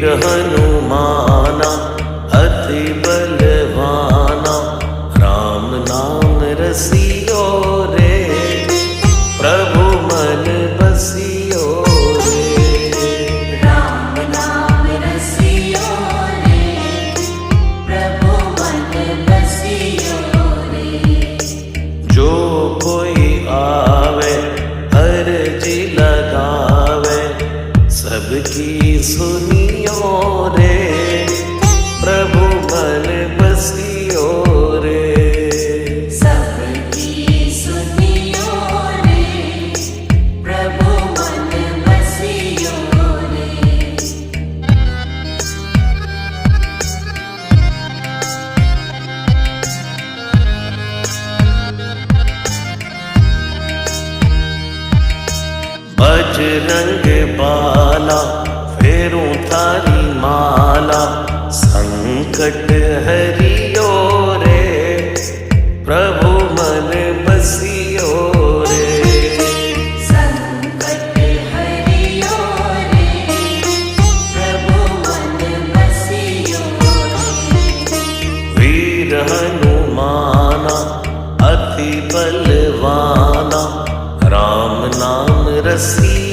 हनुमाना अति बलवाना, राम नाम रसियो रे, प्रभु मन बसियो रे। राम नाम रसियो रे, प्रभु मन बसियो रे। जो कोई आवे अर्जी लगावे, सबकी सुनियो रे, प्रभु मन बसियो रे। सबकी सुनियो रे, प्रभु मन बसियो रे। बजरंग बाला फेरूं थारी माला, संकट हरियो रे, प्रभु मन बसियो रे। संकट हरियो रे, प्रभु मन बसियो रे। वीर हनुमाना अति बलवाना, राम नाम रसियो